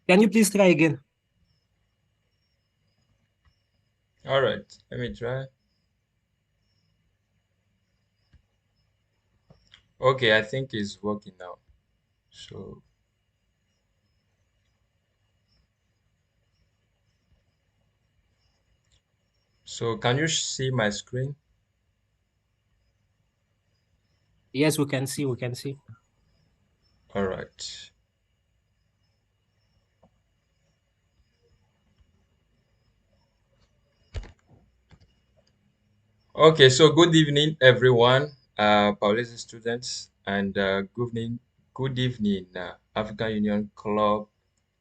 Can you please try again? All right, let me try. Okay, I think it's working now. So, can you see my screen? Yes, we can see. We can see. All right. Okay, so good evening, everyone, Paulese students, and good evening, African Union Club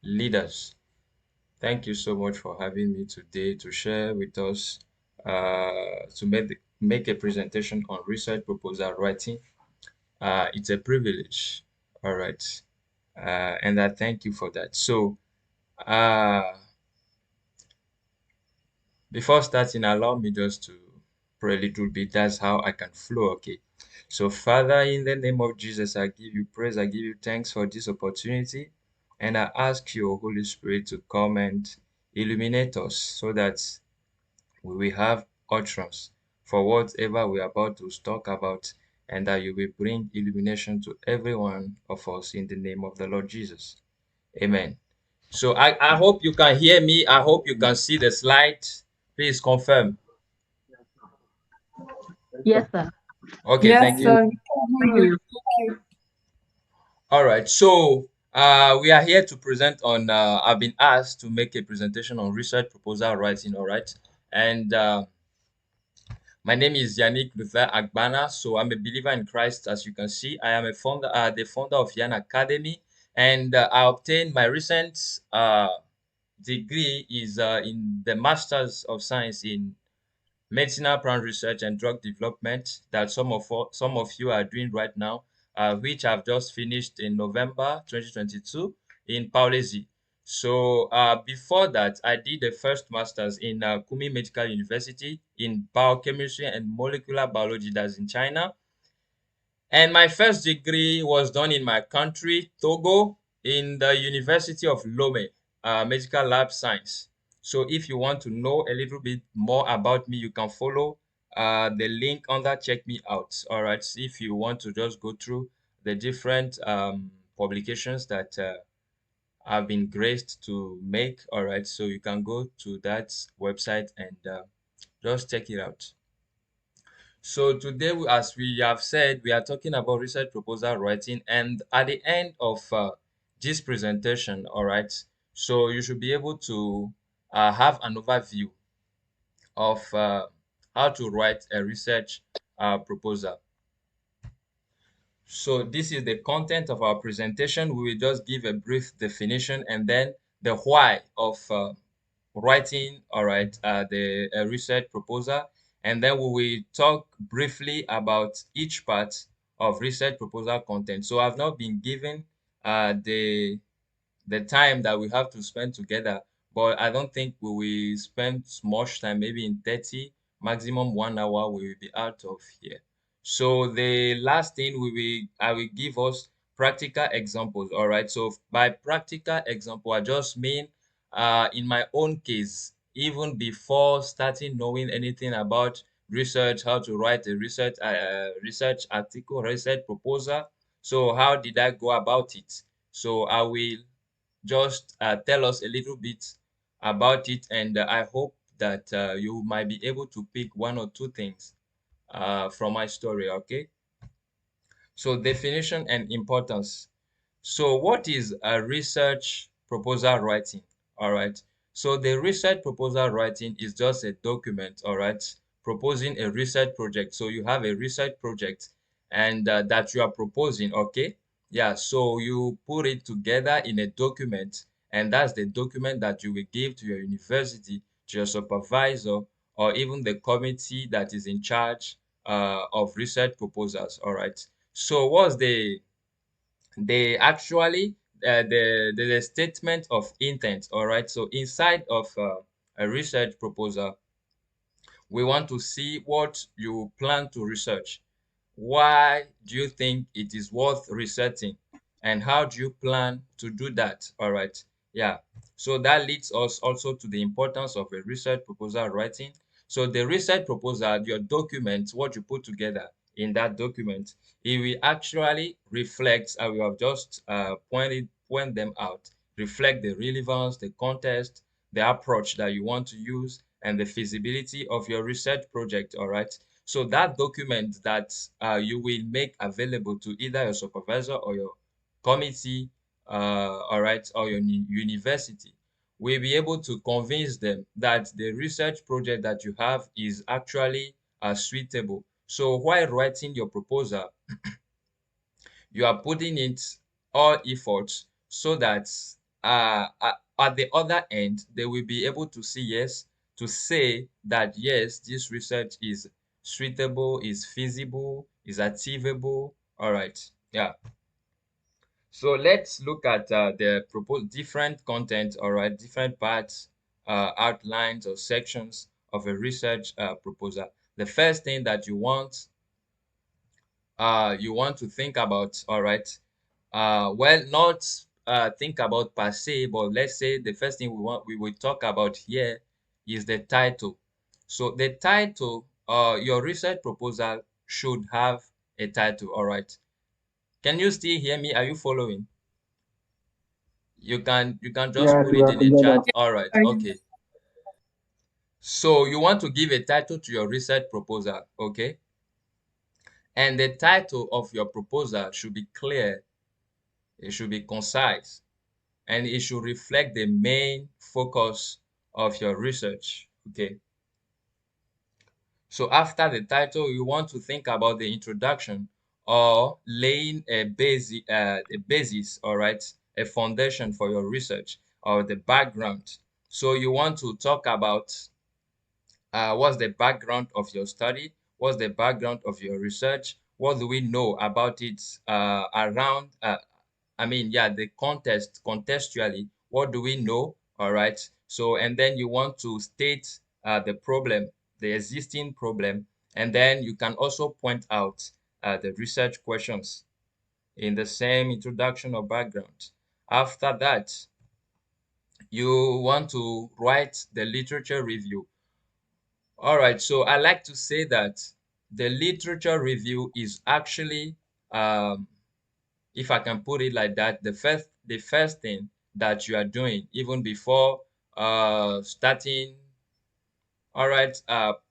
leaders. Thank you so much for having me today to share with us, to make a presentation on research proposal writing. It's a privilege, all right, and I thank you for that. So, uh, before starting, allow me just to pray a little bit. That's how I can flow, okay? So, Father, in the name of Jesus, I give you praise, I give you thanks for this opportunity, and I ask your Holy Spirit to come and illuminate us so that we will have utterance for whatever we are about to talk about, and that you will bring illumination to every one of us in the name of the Lord Jesus. Amen. So I hope you can hear me. I hope you can see the slide. Please confirm. Yes, sir. Okay, Yes, thank you. sir. We can hear you. Thank you. All right. So we are here to present on. I've been asked to make a presentation on research proposal writing. All right, and my name is Yannick Luther Agbana. So I'm a believer in Christ. As you can see, I am the founder of Yan Academy, and I obtained my recent degree is in the Masters of Science in Medicinal Plant Research and Drug Development that some of you are doing right now, which I've just finished in November 2022 in Paulese. So before that, I did the first master's in Kumi Medical University in biochemistry and molecular biology, that's in China. And my first degree was done in my country, Togo, in the University of Lomé, Medical Lab Science. So if you want to know a little bit more about me, you can follow the link under Check Me Out. All right. So if you want to just go through the different publications that I've been graced to make. All right. So you can go to that website and just check it out. So today, as we have said, we are talking about research proposal writing, and at the end of this presentation, all right, so you should be able to have an overview of how to write a research proposal. So this is the content of our presentation. We will just give a brief definition and then the why of writing, all right, the research proposal, and then we will talk briefly about each part of research proposal content. So I've not been given the time that we have to spend together, but I don't think we will spend much time. Maybe in 30, maximum 1 hour, we will be out of here. So the last thing I will give us practical examples. All right. So by practical example, I just mean in my own case, even before starting knowing anything about research, how to write a research article, research proposal. So how did I go about it? So I will just tell us a little bit about it, and I hope that you might be able to pick one or two things from my story. Okay. So definition and importance. So what is a research proposal writing? All right. So the research proposal writing is just a document, all right, proposing a research project. So you have a research project and that you are proposing, okay? Yeah, so you put it together in a document, and that's the document that you will give to your university, to your supervisor, or even the committee that is in charge of research proposals, all right? So what's the statement of intent, all right? So inside of a research proposal, we want to see what you plan to research. Why do you think it is worth researching, and how do you plan to do that? All right. Yeah. So that leads us also to the importance of a research proposal writing. So the research proposal, your document, what you put together in that document, it will actually reflect, and we have just point them out, reflect the relevance, the context, the approach that you want to use, and the feasibility of your research project. All right. So that document that you will make available to either your supervisor or your committee, all right, or your university, will be able to convince them that the research project that you have is actually suitable. So while writing your proposal, you are putting it all efforts so that at the other end, they will be able to see yes, to say that yes, this research is suitable, is feasible, is achievable. All right. Yeah. So let's look at the proposed different content, all right, different parts, outlines or sections of a research proposal. The first thing that you want to think about, all right, well, not think about per se, but let's say the first thing we will talk about here is the title. So the title, your research proposal should have a title, all right. Can you still hear me? Are you following? You can just Yes, put we it are in the together. chat. All right. Sorry. Okay. So you want to give a title to your research proposal, okay? And the title of your proposal should be clear, it should be concise, and it should reflect the main focus of your research, okay? So after the title, you want to think about the introduction or laying a basis, all right, a foundation for your research or the background. So you want to talk about what's the background of your study, what's the background of your research, what do we know about it around, I mean, yeah, the context, contextually, what do we know? All right. So, and then you want to state the problem, the existing problem, and then you can also point out the research questions in the same introduction or background. After that, you want to write the literature review. All right, so I like to say that the literature review is actually, if I can put it like that, the first thing that you are doing even before starting, all right,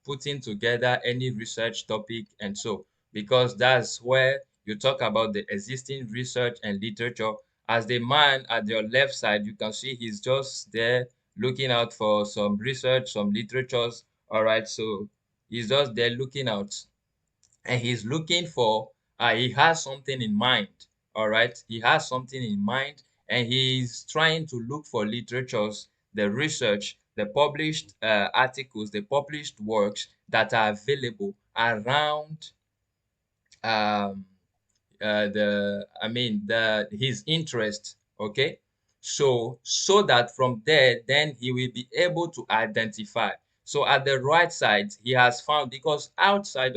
putting together any research topic and so, because that's where you talk about the existing research and literature. As the man at your left side, you can see he's just there looking out for some research, some literatures. All right, so he's just there looking out, and he's looking for, he has something in mind. All right, he has something in mind, and he's trying to look for literatures, the research, the published articles, the published works that are available around um the I mean the his interest. Okay, so that from there, then he will be able to identify. So at the right side, he has found, because outside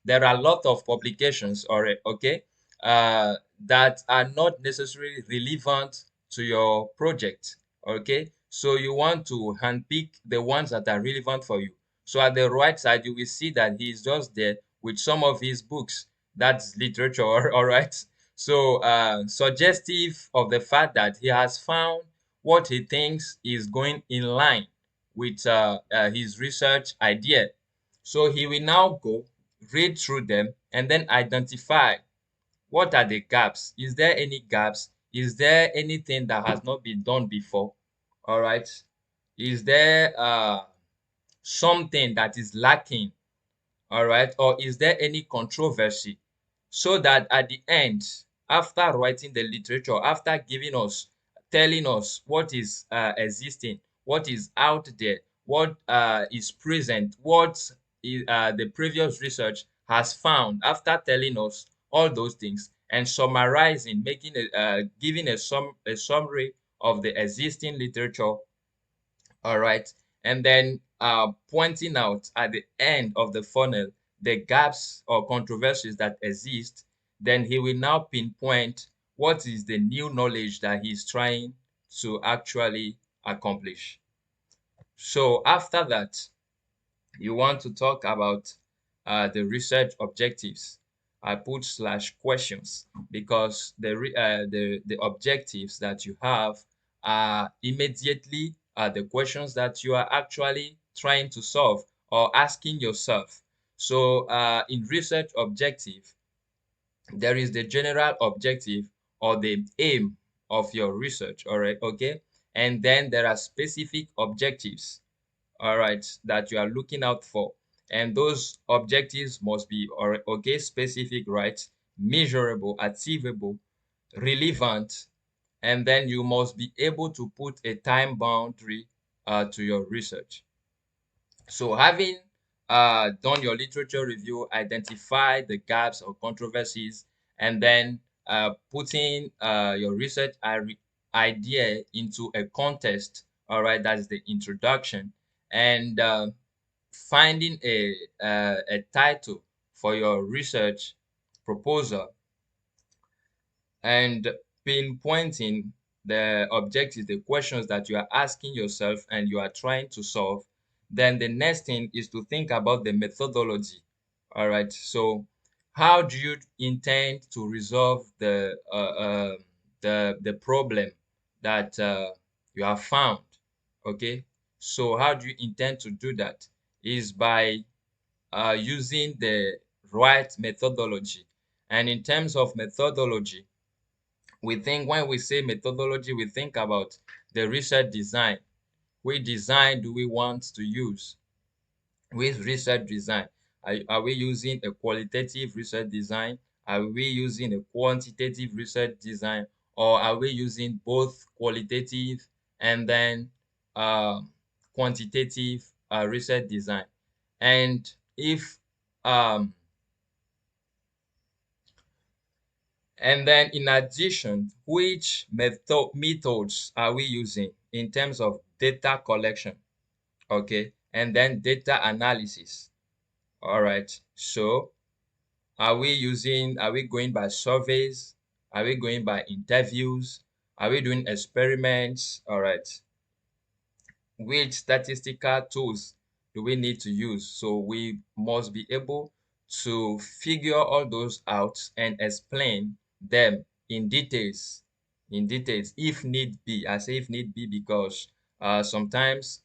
there are a lot of publications, or okay, that are not necessarily relevant to your project. Okay, so you want to handpick the ones that are relevant for you. So at the right side, you will see that he's just there with some of his books. That's literature. All right. So suggestive of the fact that he has found what he thinks is going in line with his research idea. So he will now go read through them and then identify what are the gaps. Is there any gaps? Is there anything that has not been done before? All right. Is there something that is lacking? All right, or is there any controversy? So that at the end, after writing the literature, after giving us, telling us what is existing, what is out there, what is present, what the previous research has found, after telling us all those things and summarizing, making giving a summary of the existing literature, all right, and then pointing out at the end of the funnel the gaps or controversies that exist, then he will now pinpoint what is the new knowledge that he's trying to actually accomplish. So after that, you want to talk about the research objectives. I put slash questions because the objectives that you have are immediately the questions that you are actually trying to solve or asking yourself. So in research objective, there is the general objective or the aim of your research, all right, okay? And then there are specific objectives, all right, that you are looking out for. And those objectives must be, okay, specific, right, measurable, achievable, relevant, and then you must be able to put a time boundary to your research. So having done your literature review, identify the gaps or controversies, and then putting your research idea into a context, all right, that's the introduction, and finding a title for your research proposal, and pinpointing the objectives, the questions that you are asking yourself and you are trying to solve. Then the next thing is to think about the methodology. All right. So how do you intend to resolve the problem that you have found? Okay. So how do you intend to do that? Is by using the right methodology. And in terms of methodology, we think when we say methodology, we think about the research design. Which design do we want to use? With research design, are we using a qualitative research design? Are we using a quantitative research design? Or are we using both qualitative and then uh, quantitative research design? And if um, and then in addition, which methods are we using in terms of data collection? Okay, and then data analysis. All right. So are we going by surveys? Are we going by interviews? Are we doing experiments? All right. Which statistical tools do we need to use? So we must be able to figure all those out and explain them in details if need be. I say if need be because sometimes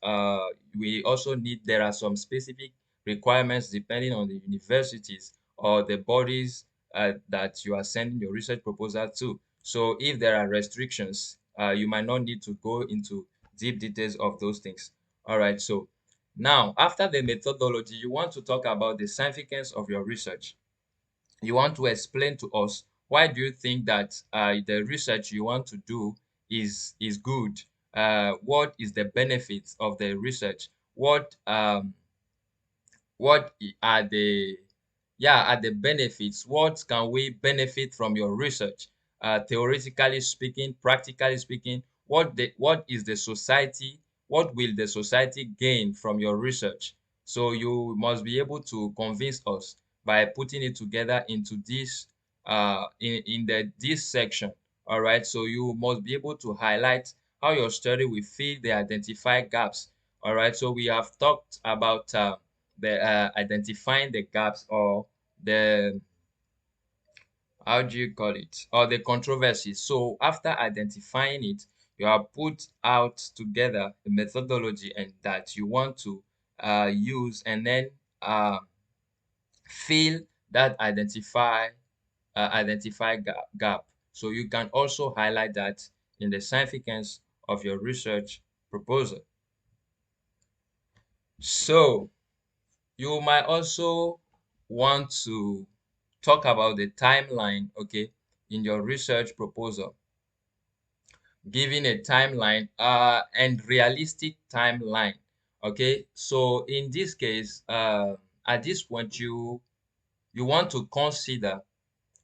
we also need, there are some specific requirements depending on the universities or the bodies that you are sending your research proposal to. So if there are restrictions, you might not need to go into deep details of those things. All right, so now after the methodology, you want to talk about the significance of your research. You want to explain to us why do you think that the research you want to do is good. What is the benefits of the research? What are the, yeah, are the benefits? What can we benefit from your research? Theoretically speaking, practically speaking, what is the society, what will the society gain from your research? So you must be able to convince us by putting it together into this this section. All right, so you must be able to highlight how your study will fill the identified gaps. All right, so we have talked about the identifying the gaps or the, how do you call it, or the controversies. So after identifying it, you have put out together the methodology and that you want to use, and then fill that identify gap. So you can also highlight that in the significance of your research proposal. So you might also want to talk about the timeline, okay, in your research proposal, giving a timeline and realistic timeline. Okay, so in this case, at this point, you want to consider,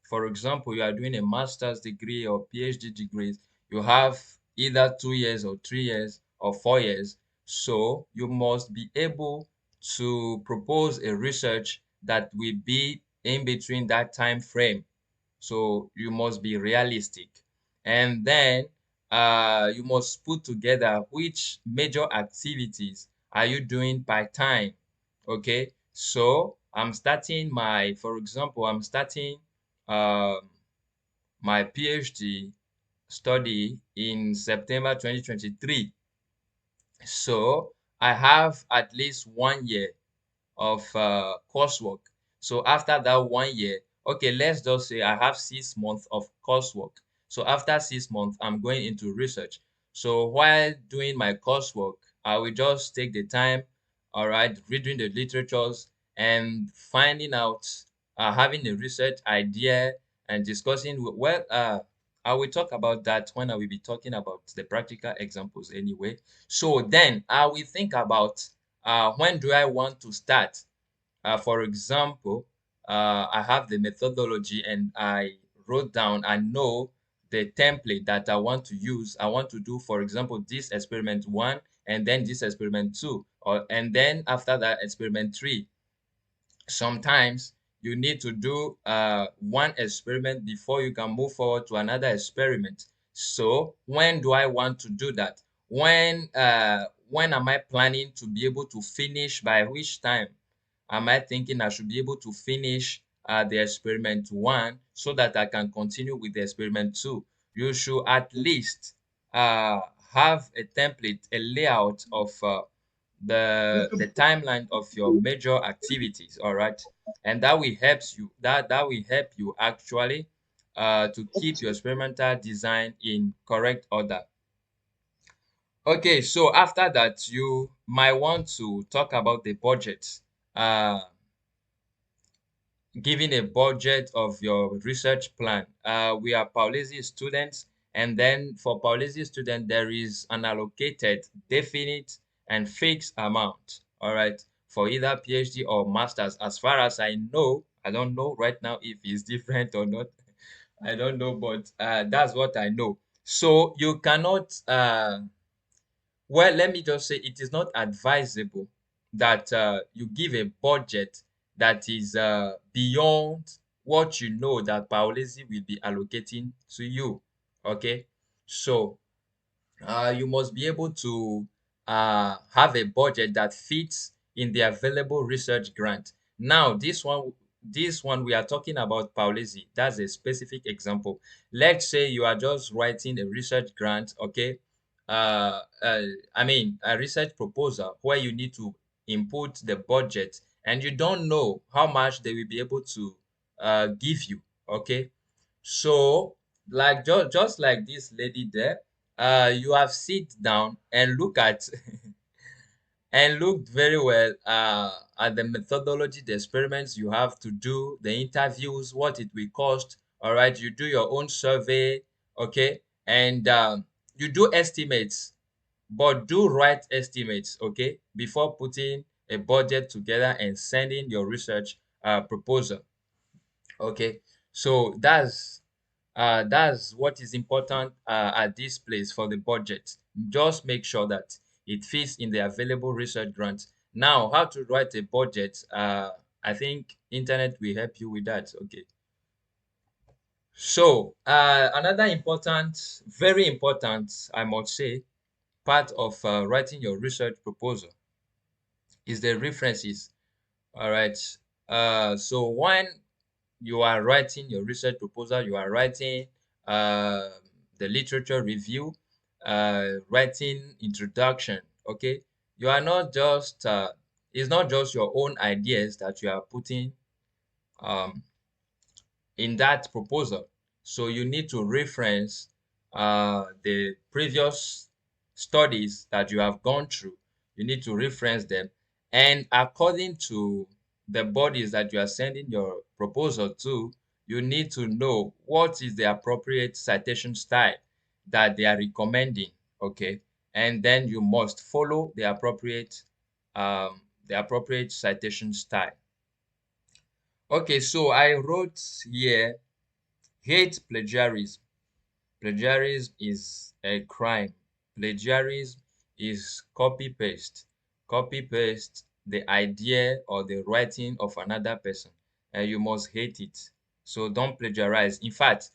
for example, you are doing a master's degree or PhD degrees, you have either 2 years or 3 years or 4 years. So you must be able to propose a research that will be in between that time frame. So you must be realistic. And then you must put together which major activities are you doing by time. Okay, so I'm starting my, for example, I'm starting um, my PhD study in September 2023. So I have at least 1 year of coursework. So after that 1 year, okay, let's just say I have 6 months of coursework. So after 6 months, I'm going into research. So while doing my coursework, I will just take the time, all right, reading the literatures and finding out, having a research idea and discussing. Well, I will talk about that when I will be talking about the practical examples anyway. So then I will think about when do I want to start. For example, I have the methodology and I wrote down, I know the template that I want to use. I want to do, for example, this experiment one and then this experiment two, and then after that experiment three. Sometimes you need to do one experiment before you can move forward to another experiment. So when do I want to do that? When am I planning to be able to finish? By which time am I thinking I should be able to finish the experiment one so that I can continue with the experiment two? You should at least uh, have a template, a layout of the timeline of your major activities, all right, and that will help you actually to keep your experimental design in correct order. Okay, so after that you might want to talk about the budget. uh Giving a budget of your research plan. We are Paulisi students, and then for Paulisi student, there is an allocated, definite, and fixed amount. All right, for either PhD or masters. As far as I know, I don't know right now if it's different or not. I don't know, but that's what I know. So you cannot well, let me just say it is not advisable that you give a budget that is beyond what you know that Paolesi will be allocating to you. Okay, so you must be able to have a budget that fits in the available research grant. Now, this one we are talking about Paulisi. That's a specific example. Let's say you are just writing a research grant, okay? I mean, a research proposal where you need to input the budget, and you don't know how much they will be able to give you, okay? So, like just like this lady there, you have sit down and look at and looked very well at the methodology, the experiments you have to do, the interviews, what it will cost. All right, you do your own survey, okay, and you do estimates, but do right estimates, okay, before putting a budget together and sending your research proposal. Okay, so that's what is important at this place for the budget. Just make sure that it fits in the available research grant. Now, how to write a budget? I think internet will help you with that. Okay. So another important, very important, I must say, part of writing your research proposal is the references. All right. So when you are writing your research proposal, you are writing uh, the literature review, writing introduction, okay? You are not just, it's not just your own ideas that you are putting um, in that proposal. So you need to reference the previous studies that you have gone through. You need to reference them. And according to the bodies that you are sending your proposal to, you need to know what is the appropriate citation style that they are recommending. Okay. And then you must follow the appropriate citation style. Okay, so I wrote here, hate plagiarism. Plagiarism is a crime. Plagiarism is copy paste. Copy paste the idea or the writing of another person, and you must hate it. So don't plagiarize. In fact,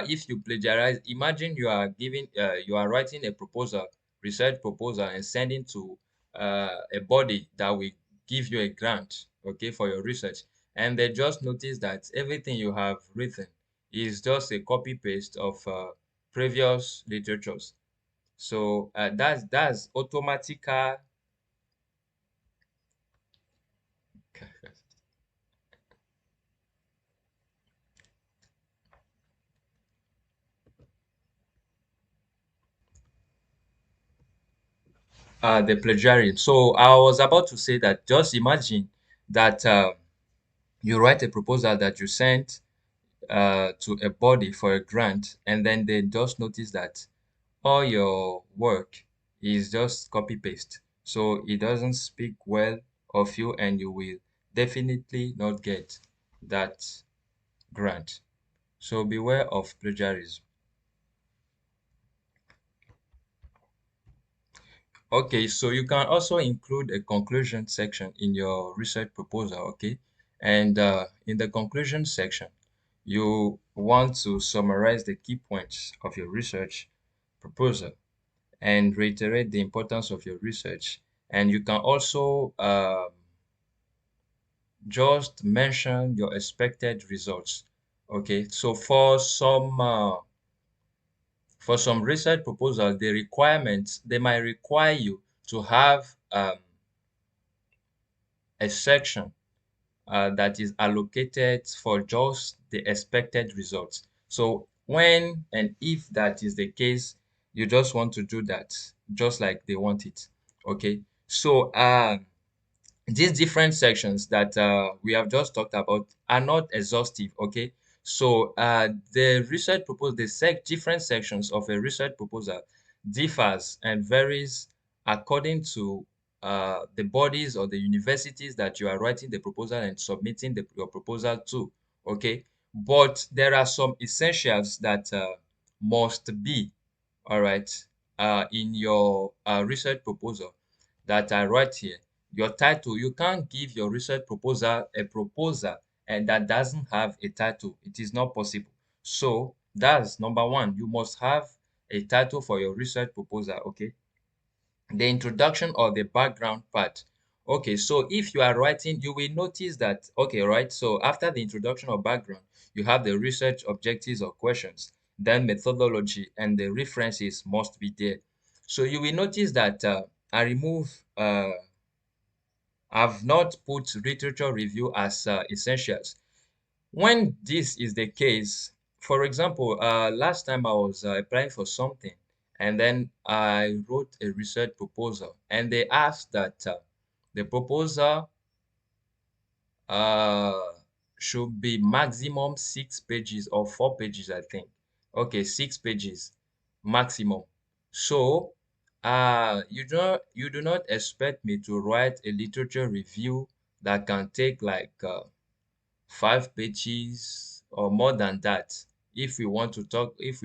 if you plagiarize, imagine you are writing a proposal, research proposal, and sending to a body that will give you a grant, okay, for your research, and they just notice that everything you have written is just a copy paste of previous literatures. So that's automatical. The plagiarism. So I was about to say that just imagine that you write a proposal that you sent to a body for a grant, and then they just notice that all your work is just copy paste. So it doesn't speak well of you, and you will definitely not get that grant. So beware of plagiarism. Okay, so you can also include a conclusion section in your research proposal, okay? And in the conclusion section, you want to summarize the key points of your research proposal and reiterate the importance of your research. And you can also just mention your expected results, okay? So for some research proposals, the requirements, they might require you to have a section that is allocated for just the expected results. So when and if that is the case, you just want to do that just like they want it. Okay. So these different sections that we have just talked about are not exhaustive. Okay. So the research proposal, different sections of a research proposal differs and varies according to the bodies or the universities that you are writing the proposal and submitting your proposal to. Okay. But there are some essentials that must be, all right, in your research proposal that are right here. Your title, you can't give your research proposal a proposal and that doesn't have a title. It is not possible. So that's number one. You must have a title for your research proposal, okay? The introduction or the background part. Okay, so if you are writing, you will notice that, okay, right? So after the introduction or background, you have the research objectives or questions, then methodology, and the references must be there. So you will notice that I remove, I've not put literature review as essentials. When this is the case, for example, last time I was applying for something, and then I wrote a research proposal, and they asked that the proposal uh, should be maximum 6 pages or 4 pages, I think. Okay, 6 pages maximum. So you do not expect me to write a literature review that can take like 5 pages or more than that. If we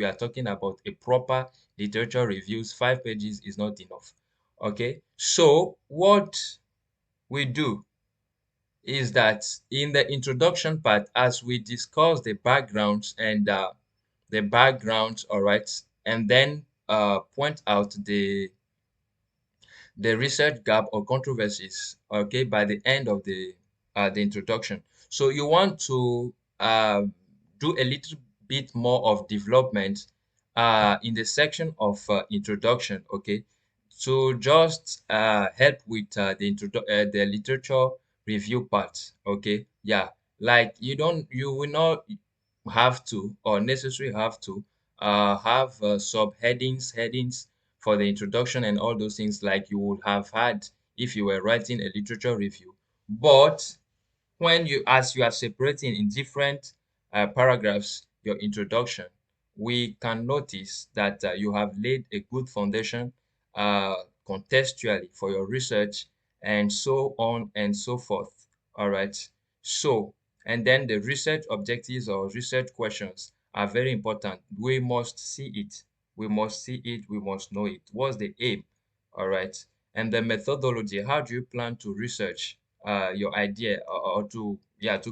are talking about a proper literature reviews, 5 pages is not enough. Okay, so what we do is that in the introduction part, as we discuss the backgrounds and all right, and then point out the research gap or controversies, okay, by the end of the introduction. So you want to do a little bit more of development in the section of introduction, okay, to just help with the literature review part, okay. Yeah, like you will not have to or necessarily have to have subheadings, headings for the introduction and all those things like you would have had if you were writing a literature review. But when you as you are separating in different paragraphs your introduction, we can notice that you have laid a good foundation uh, contextually for your research and so on and so forth. All right. So, and then the research objectives or research questions are very important. We must see it. We must see it. We must know it. What's the aim? All right. And the methodology. How do you plan to research your idea or to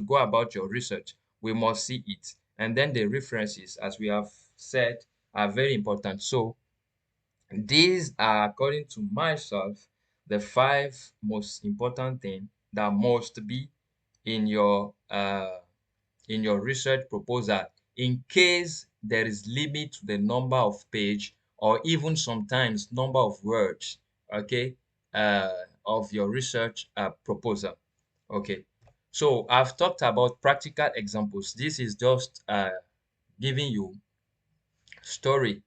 go about your research? We must see it. And then the references, as we have said, are very important. So these are, according to myself, the five most important things that must be in your research proposal, in case there is limit to the number of page or even sometimes number of words, okay, of your research proposal. Okay, so I've talked about practical examples. This is just giving you story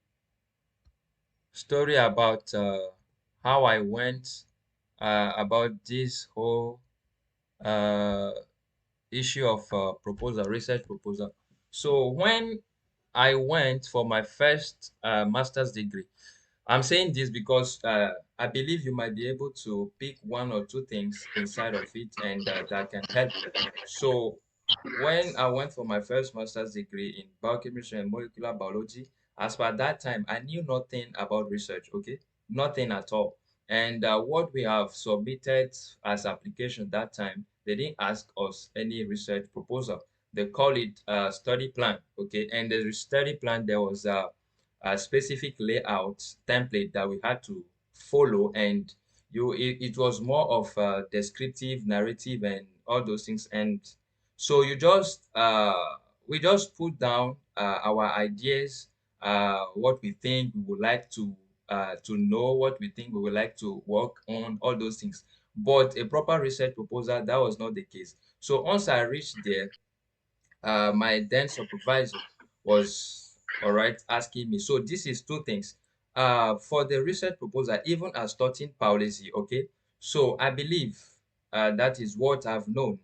story about how I went about this whole uh, issue of proposal, research proposal. So when I went for my first master's degree, I'm saying this because I believe you might be able to pick one or two things inside of it, and that can help you. So when I went for my first master's degree in biochemistry and molecular biology, as per that time, I knew nothing about research, okay? Nothing at all. And what we have submitted as application that time, they didn't ask us any research proposal. They call it study plan, okay? And the study plan, there was a specific layout template that we had to follow, and it was more of descriptive, narrative, and all those things. And so we just put down our ideas, what we think we would like to know, what we think we would like to work on, all those things. But a proper research proposal, that was not the case. So once I reached there, my then supervisor was all right asking me. So this is two things. For the research proposal, even as starting policy, okay. So I believe that is what I've known.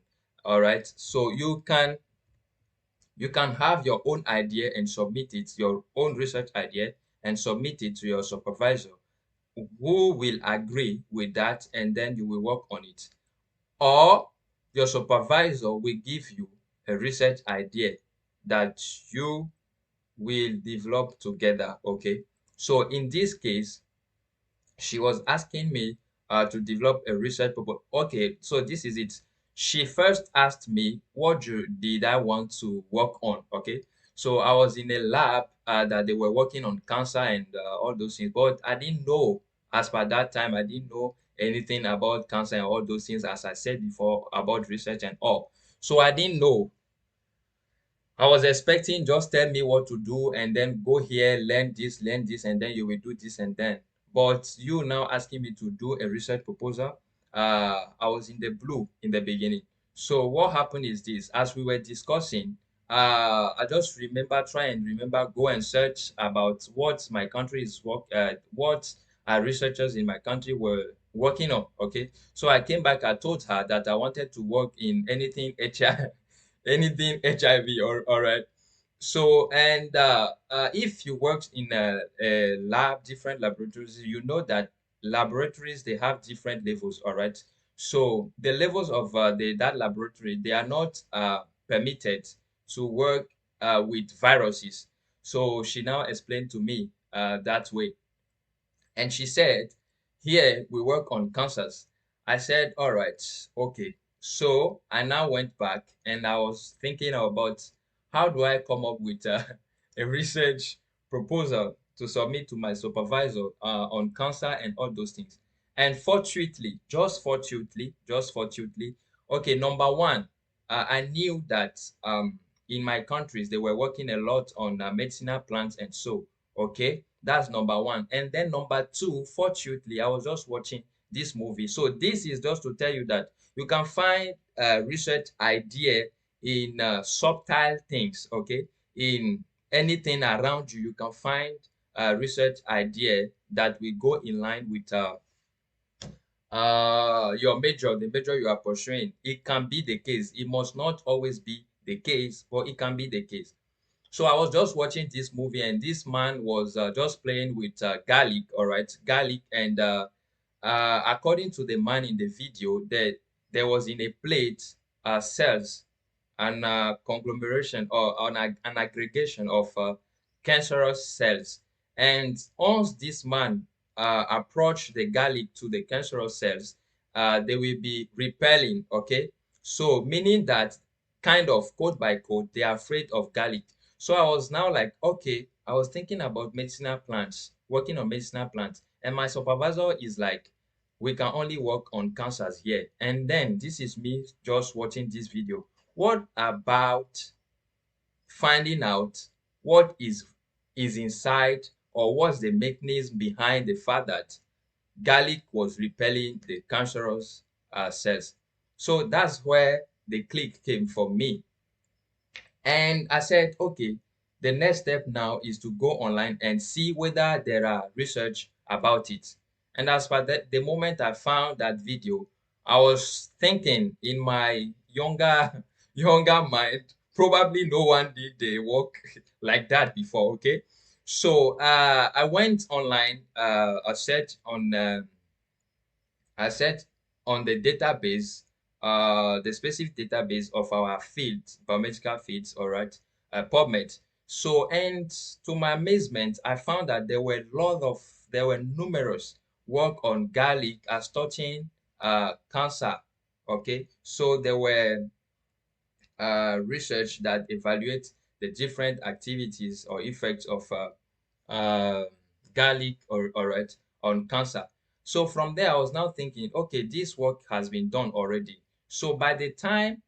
All right. So you can have your own idea and submit it, your own research idea, and submit it to your supervisor, who will agree with that, and then you will work on it. Or your supervisor will give you a research idea that you will develop together. Okay. So in this case, she was asking me to develop a research proposal. Okay, so this is it. She first asked me what did I want to work on. Okay, so I was in a lab that they were working on cancer and all those things, but I didn't know. As per that time, I didn't know anything about cancer and all those things, as I said before, about research and all. So I didn't know. I was expecting just tell me what to do and then go here, learn this, and then you will do this and then. But you now asking me to do a research proposal, I was in the blue in the beginning. So what happened is this: as we were discussing, I just try and remember, go and search about what my country is what researchers in my country were working on. Okay, so I came back. I told her that I wanted to work in anything HR anything HIV, or all right. So, and if you worked in a lab, different laboratories, you know that laboratories, they have different levels, all right. So the levels of that laboratory, they are not permitted to work with viruses. So she now explained to me that way. And she said, here we work on cancers. I said, all right, okay. So I now went back and I was thinking about how do I come up with a research proposal to submit to my supervisor on cancer and all those things. And fortunately, just fortuitely, okay, number one, I knew that in my countries, they were working a lot on medicinal plants and so, okay, that's number one. And then number two, fortunately, I was just watching this movie. So this is just to tell you that you can find research idea in subtle things, okay? In anything around you, you can find research idea that will go in line with your major, the major you are pursuing. It can be the case. It must not always be the case, but it can be the case. So I was just watching this movie, and this man was just playing with garlic, all right, garlic. And according to the man in the video, that there was in a plate cells and conglomeration or an aggregation of cancerous cells. And once this man approach the garlic to the cancerous cells, they will be repelling, okay? So meaning that kind of quote by quote, they are afraid of garlic. So I was now like, okay, I was thinking about medicinal plants, working on medicinal plants. And my supervisor is like, we can only work on cancers here. And then this is me just watching this video. What about finding out what is inside, or what's the mechanism behind the fact that garlic was repelling the cancerous cells? So that's where the click came for me. And I said, okay, the next step now is to go online and see whether there are research about it. And as for that, the moment I found that video, I was thinking in my younger mind, probably no one did the work like that before. Okay, so I went online. I searched on the database, the specific database of our field, biomedical fields, all right, PubMed. So, and to my amazement, I found that there were numerous work on garlic as touching cancer. Okay, so there were research that evaluates the different activities or effects of uh, garlic, or all right, on cancer. So from there, I was now thinking, okay, this work has been done already. So by the time,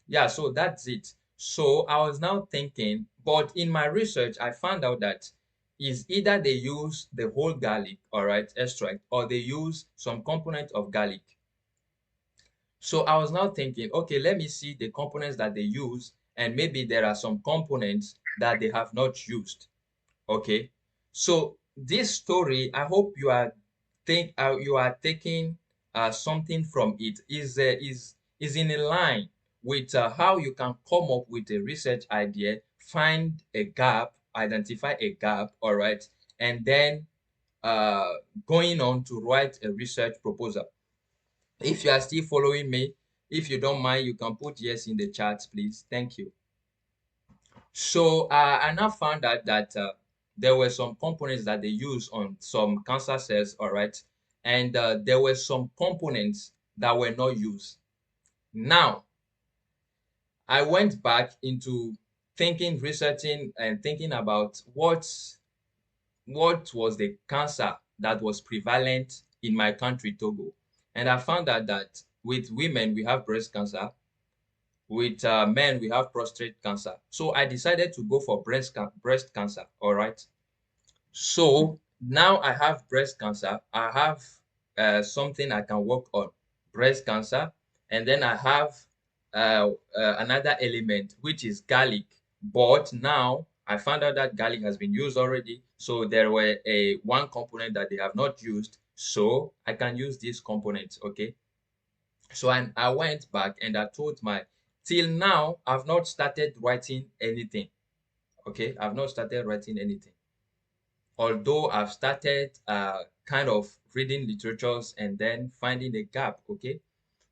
yeah, so that's it. So I was now thinking, but in my research, I found out that is either they use the whole garlic, all right, extract, or they use some component of garlic. So I was now thinking, okay, let me see the components that they use, and maybe there are some components that they have not used. Okay, so this story, I hope you are taking something from it. Is in a line with how you can come up with a research idea, find a gap, identify a gap, all right, and then uh, going on to write a research proposal. If you are still following me, if you don't mind, you can put yes in the chat, please. Thank you. So I now found out that there were some components that they use on some cancer cells, all right, and there were some components that were not used. Now, I went back into thinking, researching, and thinking about what was the cancer that was prevalent in my country, Togo, and I found out that with women we have breast cancer, with men we have prostate cancer. So I decided to go for breast cancer, all right. So now I have breast cancer. I have something I can work on, breast cancer, and then I have another element which is garlic. But now I found out that garlic has been used already, so there were a one component that they have not used, so I can use this component. Okay, so I went back and I told my, till now I've not started writing anything. Okay, I've not started writing anything, although I've started kind of reading literatures and then finding a gap. Okay,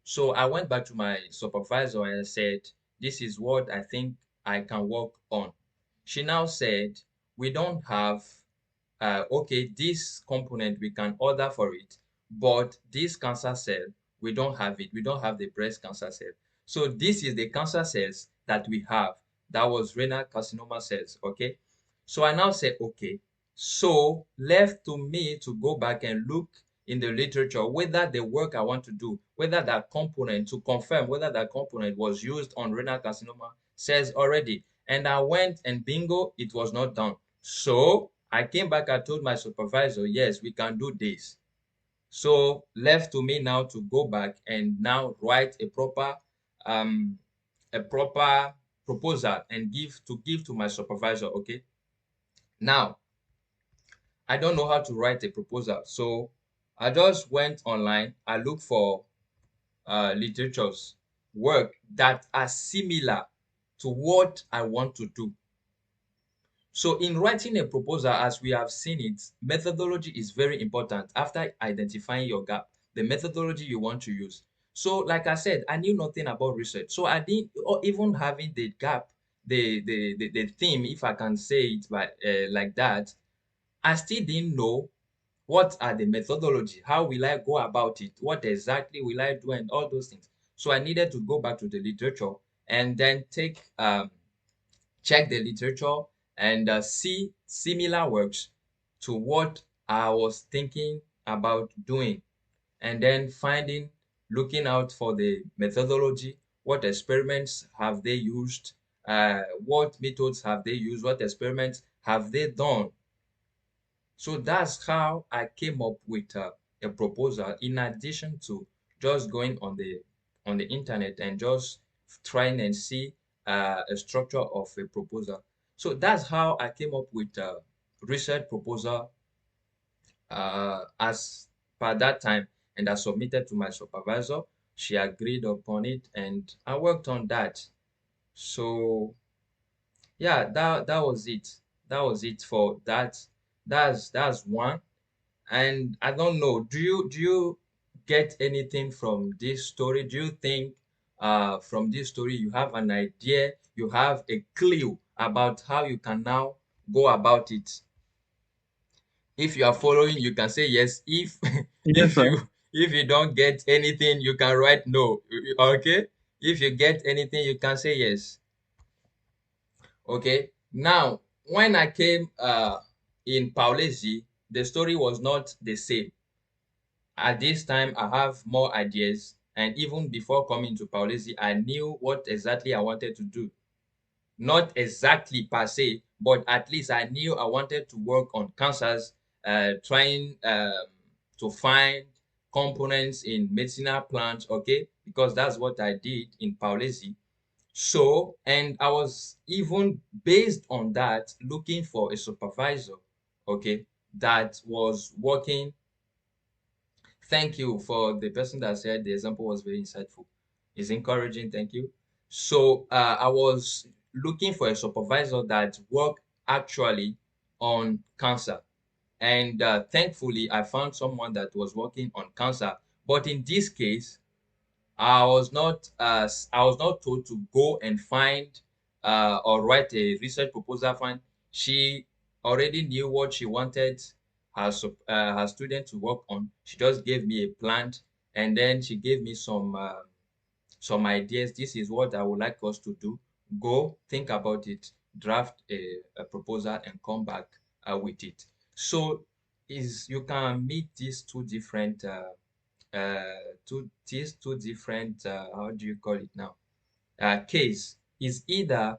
so I went back to my supervisor and I said, this is what I think I can work on. She now said, we don't have okay, this component we can order for it, but this cancer cell, we don't have it. We don't have the breast cancer cell. So this is the cancer cells that we have. That was renal carcinoma cells. Okay, so I now say, okay, so left to me to go back and look in the literature whether the work I want to do, whether that component, to confirm whether that component was used on renal carcinoma cells already. And I went and bingo, it was not done. So I came back, I told my supervisor, yes, we can do this. So left to me now to go back and now write um a proper proposal and give to my supervisor. Okay, now I don't know how to write a proposal, so I just went online. I looked for literatures, work that are similar to what I want to do. So in writing a proposal, as we have seen it, methodology is very important. After identifying your gap, the methodology you want to use. So like I said, I knew nothing about research. So I didn't, or even having the gap, the theme, if I can say it like that, I still didn't know what are the methodology, how will I go about it, what exactly will I do, and all those things. So I needed to go back to the literature and then take check the literature, and see similar works to what I was thinking about doing, and then looking out for the methodology. What experiments have they used? What methods have they used? What experiments have they done? So that's how I came up with a proposal, in addition to just going on the internet and just trying and see a structure of a proposal. So that's how I came up with a research proposal as per that time, and I submitted to my supervisor. She agreed upon it, and I worked on that. So yeah, that was it. That was it for that. That's one. And I don't know, do you get anything from this story? Do you think from this story you have an idea, you have a clue about how you can now go about it? If you are following, you can say yes. If Yes, if sir. you don't get anything, you can write no. Okay? If you get anything, you can say yes. Okay. Now, when I came in Paulesi, the story was not the same. At this time, I have more ideas, and even before coming to Paulesi, I knew what exactly I wanted to do. Not exactly per se, but at least I knew I wanted to work on cancers, trying to find components in medicinal plants, okay, because that's what I did in Paulesi. So, and I was even based on that looking for a supervisor, okay, that was working. Thank you for the person that said the example was very insightful. It's encouraging. Thank you. So I was looking for a supervisor that worked actually on cancer. And thankfully, I found someone that was working on cancer. But in this case, I was not told to go and find or write a research proposal. Find She already knew what she wanted her student to work on. She just gave me a plan, and then she gave me some ideas. This is what I would like us to do. Go think about it, draft a proposal, and come back with it. So is you can meet these two different two different how do you call it now, case. Is either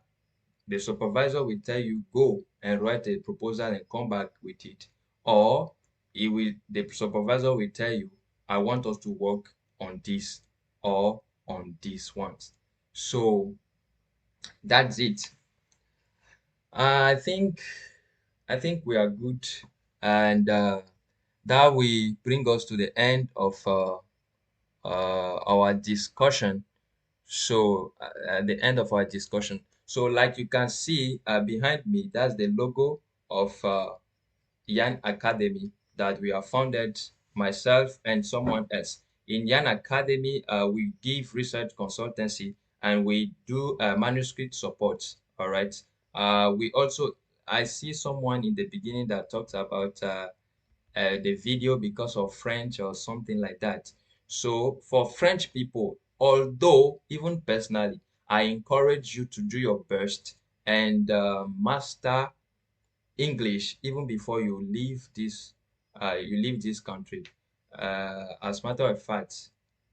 the supervisor will tell you go and write a proposal and come back with it, or the supervisor will tell you, I want us to work on this or on this ones. So that's it. I think i think we are good, and that will bring us to the end of our discussion. So at the end of our discussion, so like you can see behind me, that's the logo of Yan Academy that we have founded, myself and someone else. In Yan Academy, we give research consultancy, and we do manuscript support. All right. We also, I see someone in the beginning that talks about the video because of French or something like that. So for French people, although even personally, I encourage you to do your best and master English even before you leave this country. As a matter of fact,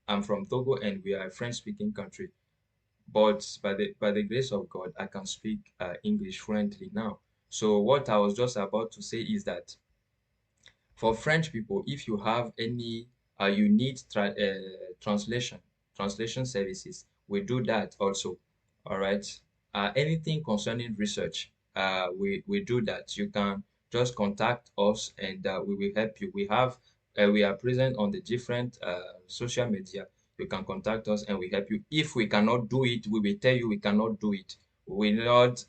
I'm from Togo and we are a French-speaking country. But by the grace of God, I can speak English fluently now. So what I was just about to say is that for French people, if you have any you need translation services, we do that also. All right. Anything concerning research, we do that. You can just contact us, and we will help you. We are present on the different social media. You can contact us and we help you. If we cannot do it, we will tell you we cannot do it. We will not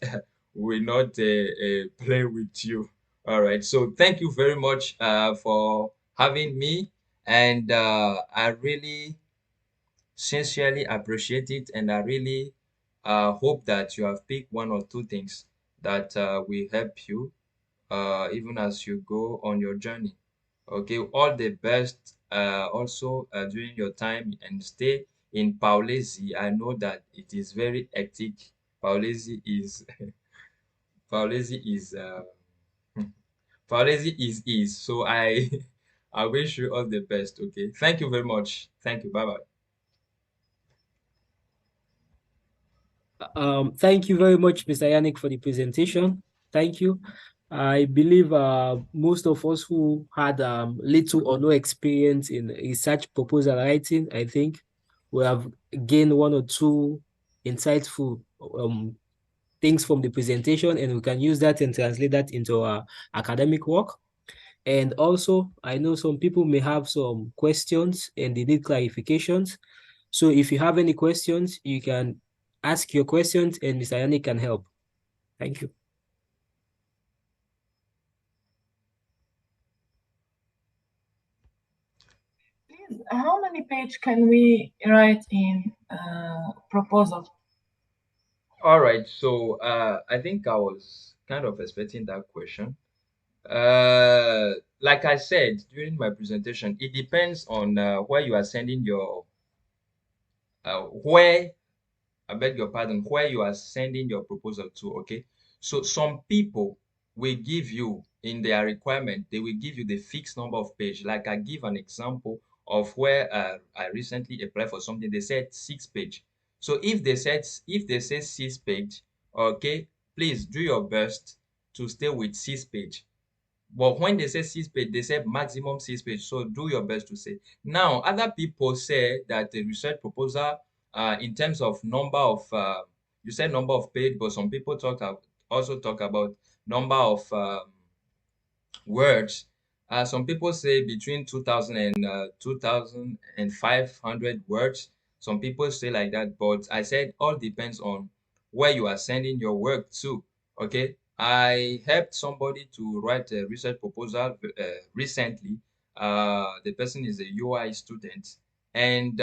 we will not play with you. All right. So thank you very much for having me, and I really sincerely appreciate it, and I really hope that you have picked one or two things that will help you even as you go on your journey. Okay, all the best also during your time, and stay in Paulesi. I know that it is very hectic. Paulesi is Faulezi is Faulezi is. So I I wish you all the best. Okay. Thank you very much. Thank you. Bye bye. Thank you very much, Mr. Yannick, for the presentation. Thank you. I believe most of us who had little or no experience in research proposal writing, I think we have gained one or two insightful things from the presentation, and we can use that and translate that into our academic work. And also, I know some people may have some questions and they need clarifications. So if you have any questions, you can ask your questions and Mr. Yannick can help. Thank you. Please, how many page can we write in proposal? All right. So I think I was kind of expecting that question. Like I said during my presentation, it depends on where you are sending your where I beg your pardon, where you are sending your proposal to. Okay. So some people will give you in their requirement, they will give you the fixed number of page. Like I give an example of where I recently applied for something. They said 6 page. So if they say 6 page, okay, please do your best to stay with 6 page. But when they say 6 page, they say maximum 6 page. So do your best to say. Now, other people say that the research proposal, in terms of number of, you said number of page, but some people also talk about number of words. Some people say between 2000 and 2500 words. Some people say like that, but I said all depends on where you are sending your work to. Okay. I helped somebody to write a research proposal recently. The person is a UI student, and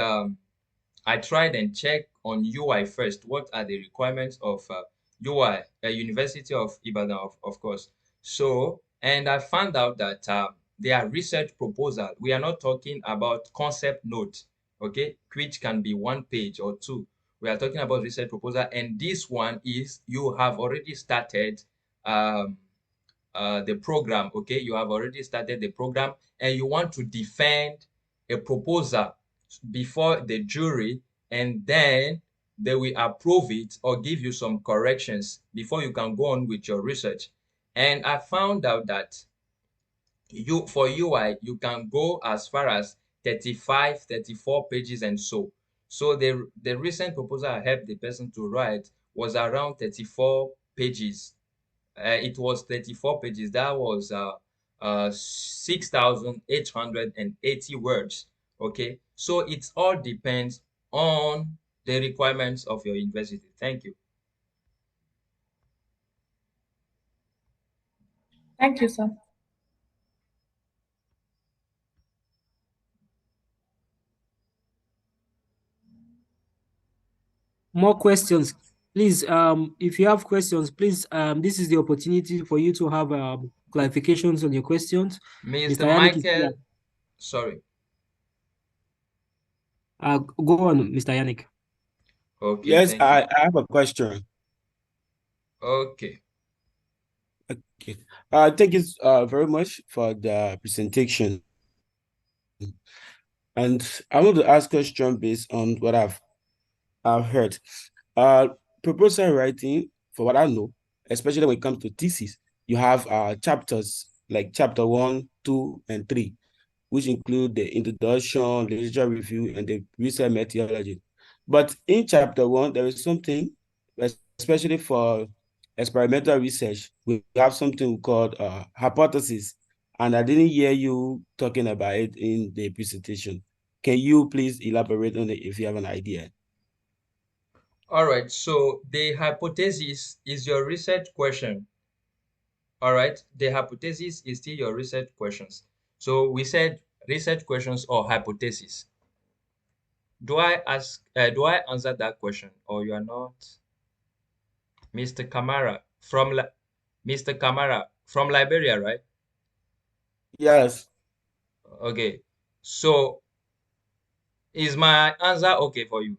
I tried and checked on UI first. What are the requirements of UI, University of Ibadan, of course. So, and I found out that their research proposal, we are not talking about concept note, okay, which can be 1 page or two. We are talking about research proposal, and this one is you have already started um, the program, okay? You have already started the program, and you want to defend a proposal before the jury, and then they will approve it or give you some corrections before you can go on with your research. And I found out that for UI, you can go as far as 35, 34 pages and so. So the recent proposal I helped the person to write was around 34 pages. It was 34 pages. That was 6,880 words. Okay. So it all depends on the requirements of your university. Thank you. Thank you, sir. More questions. Please, if you have questions, please, this is the opportunity for you to have clarifications on your questions. Mr. Mr. Yannick is here. Michael, sorry. Go on, Mr. Yannick. Okay, Yes, thank you. I have a question. Okay. Okay. Thank you very much for the presentation. And I want to ask a question based on what I've heard. Uh, Proposal writing, for what I know, especially when it comes to thesis, you have chapters like chapter 1, 2, and 3, which include the introduction, literature review, and the research methodology. But in chapter 1, there is something, especially for experimental research, we have something called hypothesis. And I didn't hear you talking about it in the presentation. Can you please elaborate on it if you have an idea? All right. So the hypothesis is your research question. All right. The hypothesis is still your research questions. So we said research questions or hypothesis. Do I answer that question or you are not? Mr. Kamara Mr. Kamara from Liberia, right? Yes. Okay. So is my answer okay for you?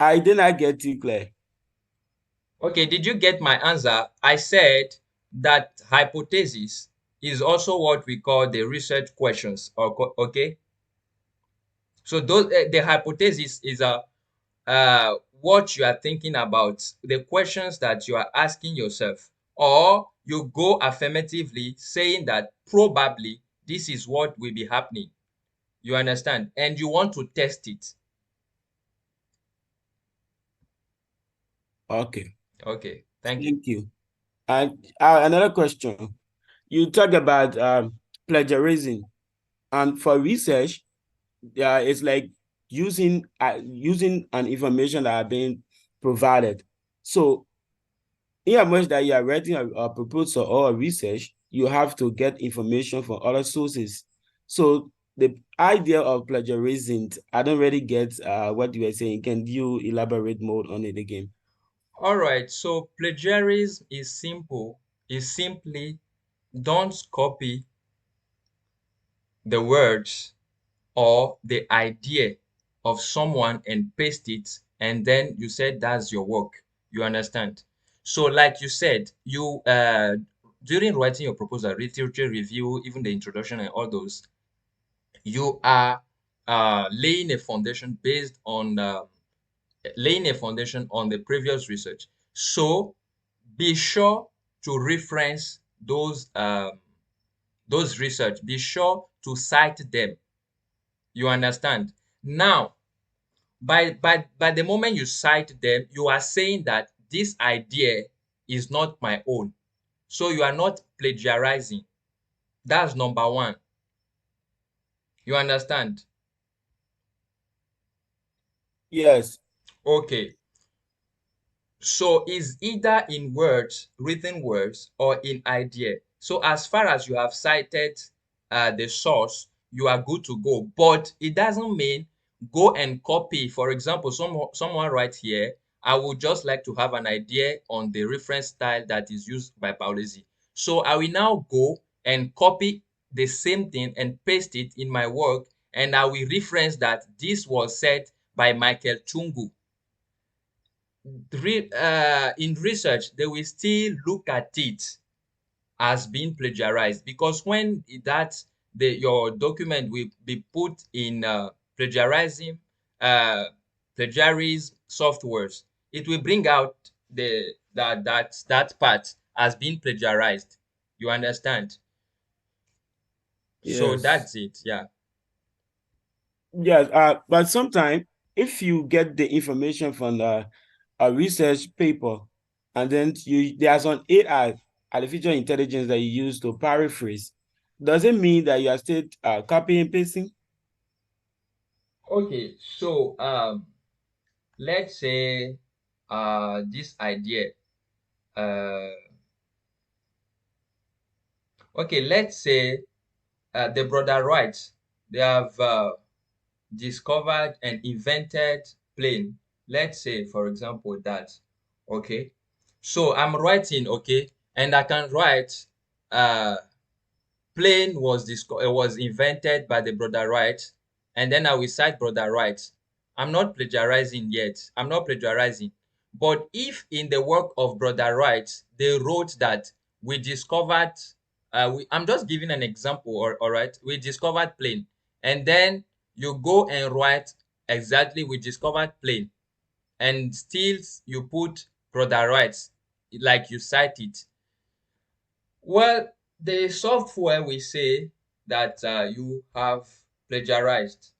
I did not get you, Claire. Okay, did you get my answer? I said that hypothesis is also what we call the research questions. Okay, so those the hypothesis is what you are thinking about, the questions that you are asking yourself, or you go affirmatively saying that probably this is what will be happening. You understand? And you want to test it. Okay, Okay, thank you. thank you. And another question. You talk about plagiarism, and for research, it's like using an information that are being provided. So, in as much that you are writing a proposal or a research, you have to get information from other sources. So, the idea of plagiarism, I don't really get what you were saying. Can you elaborate more on it again? All right, so plagiarism is simply don't copy the words or the idea of someone and paste it, and then you said that's your work. You understand? So like you said, you during writing your proposal, literature review, even the introduction and all those, you are laying a foundation based on laying a foundation on the previous research. So be sure to reference those research. Be sure to cite them. You understand? Now, by the moment you cite them, you are saying that this idea is not my own. So you are not plagiarizing. That's number one. You understand? Yes. Okay. So is either in words, written words, or in idea. So as far as you have cited the source, you are good to go. But it doesn't mean go and copy. For example, someone right here, I would just like to have an idea on the reference style that is used by Paolesi. So I will now go and copy the same thing and paste it in my work, and I will reference that this was said by Michael Chungu. In research, they will still look at it as being plagiarized, because when your document will be put in plagiarism uh, plagiarism softwares, it will bring out that part as being plagiarized. You understand? So Yes. that's it. Yeah. Yes, but sometimes if you get the information from a research paper, and then there's an AI, artificial intelligence, that you use to paraphrase, does it mean that you are still copying and pasting? Okay, so let's say this idea uh okay, let's say the brother Wright, they have discovered and invented plane. Let's say, for example, that. Okay. So I'm writing, okay, and I can write uh plane was invented by the brother Wright, and then I will cite brother Wright. I'm not plagiarizing yet. I'm not plagiarizing. But if in the work of brother Wright they wrote that we discovered, I'm just giving an example, or all right, we discovered plane, and then you go and write exactly we discovered plane, and still you put brother Wright like you cite it. Well, the software will say that you have plagiarized.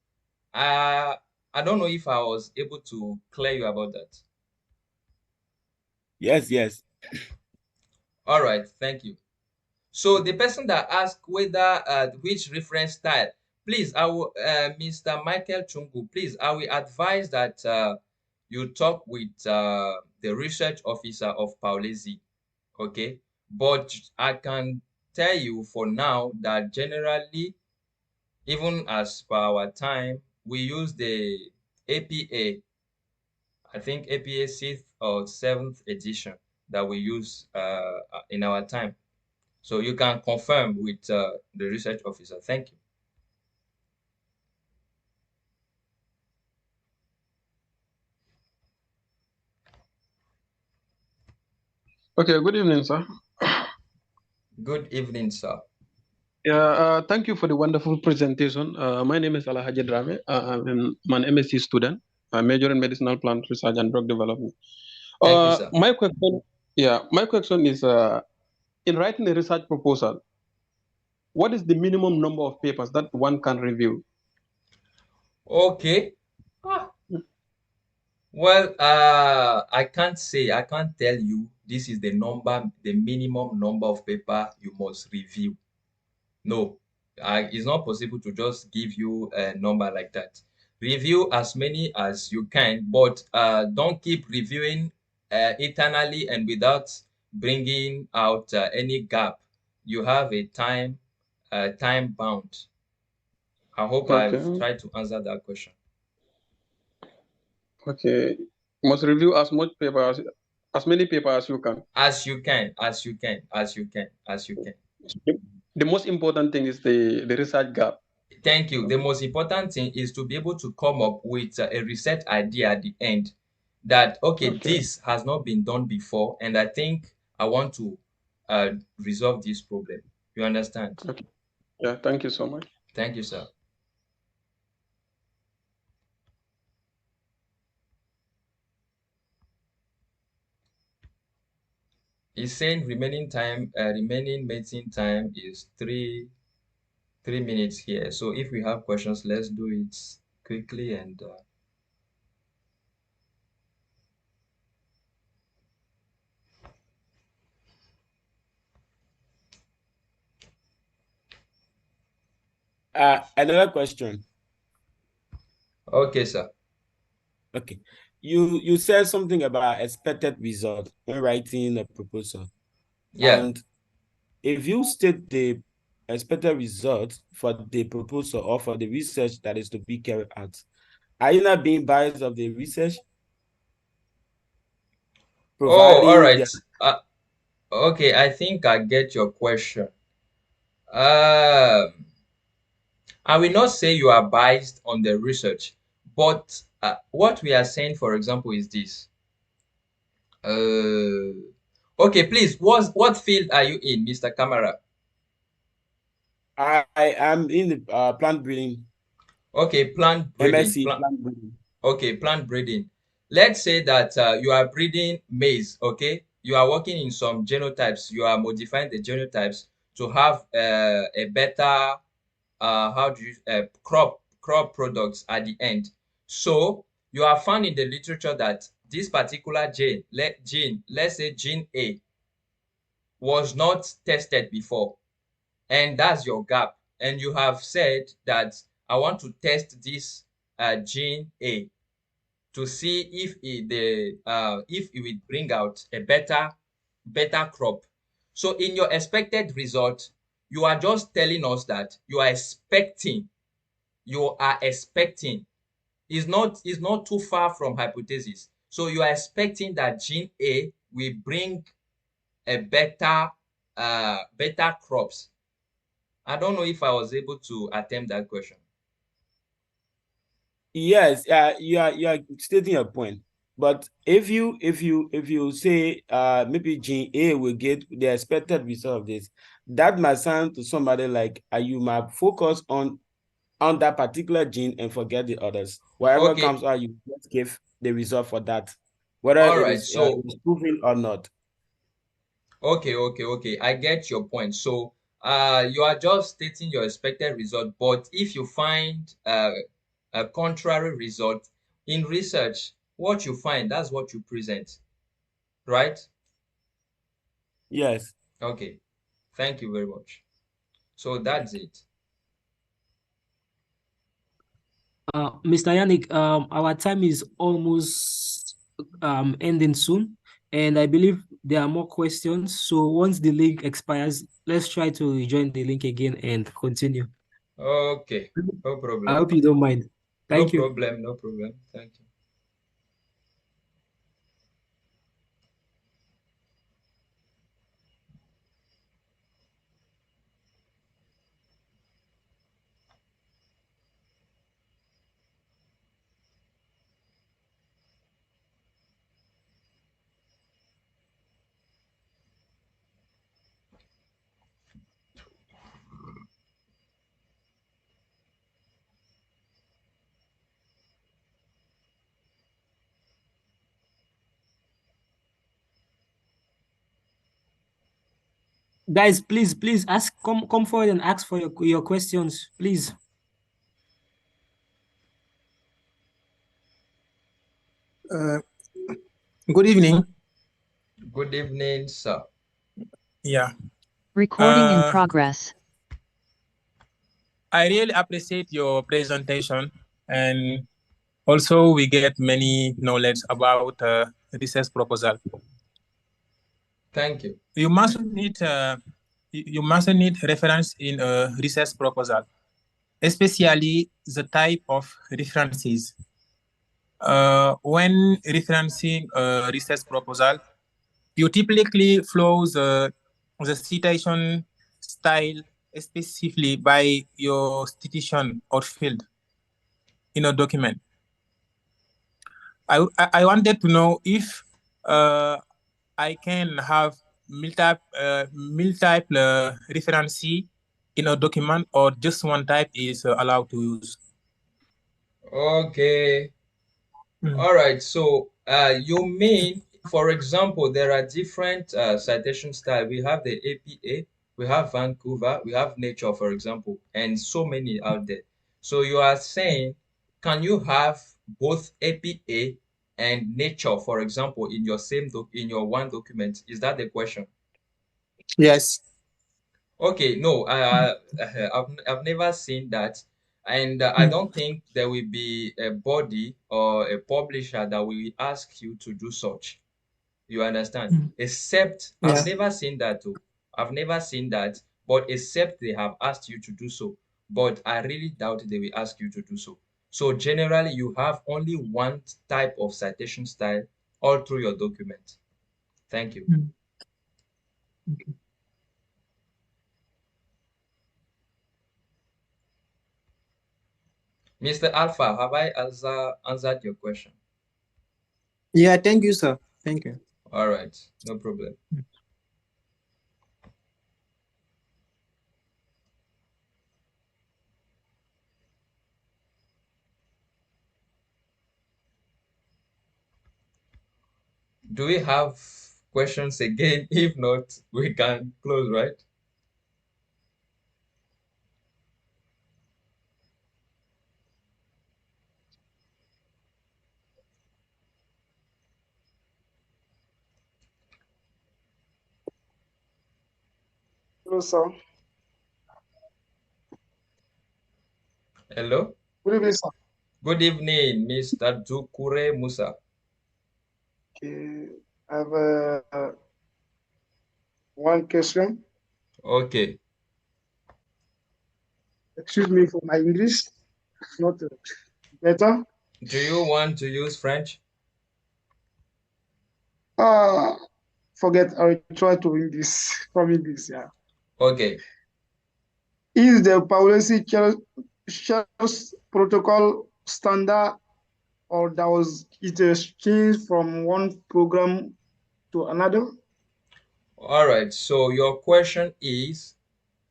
Uh, I don't know if I was able to clear you about that. Yes, yes. All right, thank you. So the person that asked whether which reference style, please, I will, Mr. Michael Chungu, please, I will advise that you talk with the research officer of Paulesi, okay? But I can tell you for now that generally, even as per our time, we use the APA, I think APA 6th or 7th edition that we use in our time. So you can confirm with the research officer. Thank you. Okay, good evening, sir. Good evening, sir. Yeah, thank you for the wonderful presentation. My name is Alahaji Drame. I'm an MSc student, major in medicinal plant research and drug development. Thank you, sir. My question is, in writing a research proposal, what is the minimum number of papers that one can review? Okay. Ah, well, I can't tell you this is the minimum number of paper you must review. No, it's not possible to just give you a number like that. Review as many as you can, but don't keep reviewing eternally and without bringing out any gap. You have a time bound. I hope I've Okay, tried to answer that question. okay. Must review as many paper as you can. As you can, as you can, as you can, as you can. The most important thing is the research gap. Thank you. The most important thing is to be able to come up with a research idea at the end that, okay, Okay, this has not been done before, and I think I want to resolve this problem. You understand? okay. Yeah, thank you so much. Thank you, sir. He's saying remaining meeting time is 3 minutes here. So if we have questions, let's do it quickly and Another question. okay, sir. Okay. You said something about expected result when writing a proposal. Yeah. And if you state the expected result for the proposal or for the research that is to be carried out, are you not being biased of the research? Oh, all Providing right. the Okay, I think I get your question. Um, I will not say you are biased on the research, but what we are saying, for example, is this. Okay, please, what field are you in, Mr. Camara? I am in the plant breeding, Okay, plant breeding. MSc plant breeding. Okay, plant breeding. Let's say that you are breeding maize, okay? You are working in some genotypes. You are modifying the genotypes to have a better how do you crop products at the end. So you have found in the literature that this particular let's say gene A, was not tested before, and that's your gap. And you have said that I want to test this gene A to see if it will bring out a better crop. So in your expected result, you are just telling us that you are expecting is not too far from hypothesis. So you are expecting that gene A will bring a better crops. I don't know if I was able to attempt that question. Yes, you are stating a point. But if you say maybe gene A will get the expected result of this, that might sound to somebody like you might focus on that particular gene and forget the others. Whatever Okay, comes out, you just give the result for that, whether all it right. is it So is proven or not. okay. I get your point. So you are just stating your expected result, but if you find a contrary result in research, what you find, that's what you present, right? Yes. Okay. Thank you very much. So that's it. Mr. Yannick, our time is almost ending soon, and I believe there are more questions. So once the link expires, let's try to rejoin the link again and continue. Okay. No I problem. hope you don't mind. No Thank you. problem. No problem. Thank you. Guys, please ask, come forward and ask for your questions, please. Good evening. Good evening, sir. Yeah. Recording in progress. I really appreciate your presentation, and also we get many knowledge about research proposal. Thank you. You must need reference in a research proposal, especially the type of references. When referencing a research proposal, you typically follow the citation style specifically by your institution or field in a document. I wanted to know if I can have multiple reference in a document, or just one type is allowed to use. Okay. All right. So you mean, for example, there are different citation style. We have the APA, we have Vancouver, we have Nature, for example, and so many out there. So you are saying, can you have both APA and Nature, for example, in your in your one document? Is that the question? Yes. Okay, no, I've never seen that, and I don't think there will be a body or a publisher that will ask you to do such. You understand? Except I've never seen that too. I've never seen that, but except they have asked you to do so. But I really doubt they will ask you to do so. So generally, you have only one type of citation style all through your document. Thank you. Okay. Mr. Alpha, have I answered your question? Yeah, thank you, sir. Thank you. All right, no problem. Do we have questions again? If not, we can close, right? Hello, sir. Hello? Good evening, sir. Good evening, Mr. Dukure Musa. Okay, I have one question. Okay. Excuse me for my English, not better. Do you want to use French? Forget, I will try to read this from English, yeah. Okay. Is the policy Shell's protocol standard, or does it change from one program to another? All right. So your question is,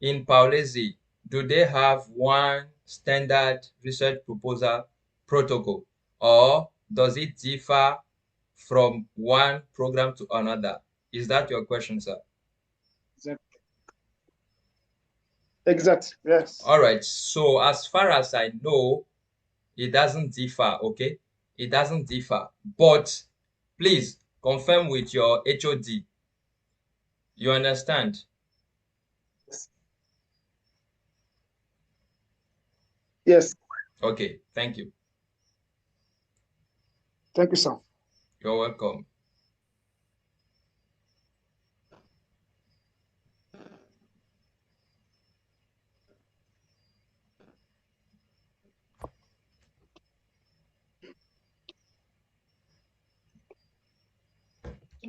in Paulesi, do they have one standard research proposal protocol, or does it differ from one program to another? Is that your question, sir? Exact, yes. All right. So as far as I know, it doesn't differ, okay? It doesn't differ. But please confirm with your HOD. You understand? Yes. Okay, thank you. Thank you, sir. You're welcome.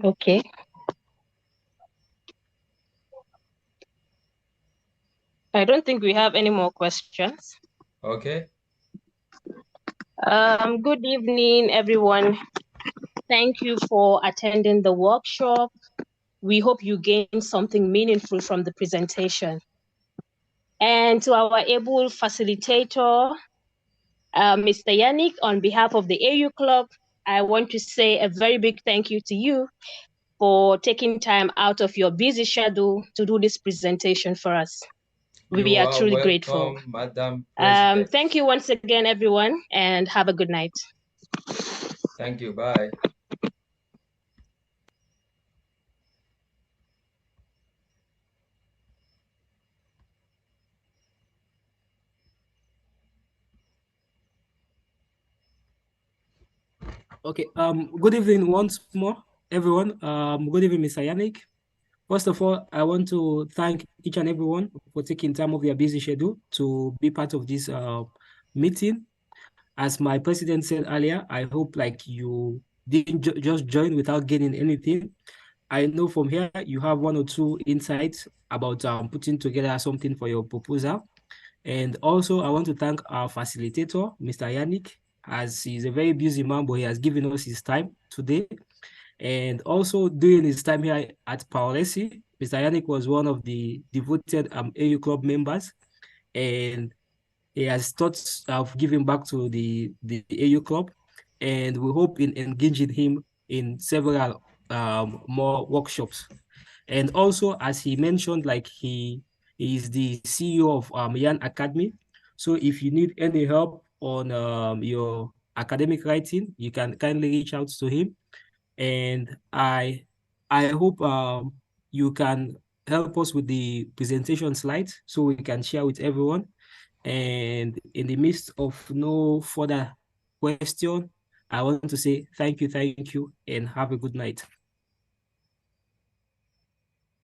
Okay. I don't think we have any more questions. Okay. Good evening, everyone. Thank you for attending the workshop. We hope you gained something meaningful from the presentation. And to our able facilitator, Mr. Yannick, on behalf of the AU Club, I want to say a very big thank you to you. for taking time out of your busy schedule to do this presentation for us. We You are truly welcome, grateful. Madam President. Thank you once again, everyone, and have a good night. Thank you. Bye. Okay. Good evening once more, everyone. Good evening, Mr. Yannick. First of all, I want to thank each and everyone for taking time of their busy schedule to be part of this meeting. As my president said earlier, I hope like you didn't just join without gaining anything. I know from here you have one or two insights about putting together something for your proposal. And also, I want to thank our facilitator, Mr. Yannick, as he's a very busy man, but he has given us his time today. And also during his time here at Paolesi, Mr. Yannick was one of the devoted AU Club members, and he has thoughts of giving back to the AU Club, and we hope in engaging him in several more workshops. And also, as he mentioned, like he is the CEO of Yan Academy. So if you need any help on your academic writing, you can kindly reach out to him. And I hope you can help us with the presentation slides so we can share with everyone. And in the midst of no further question, I want to say thank you, and have a good night.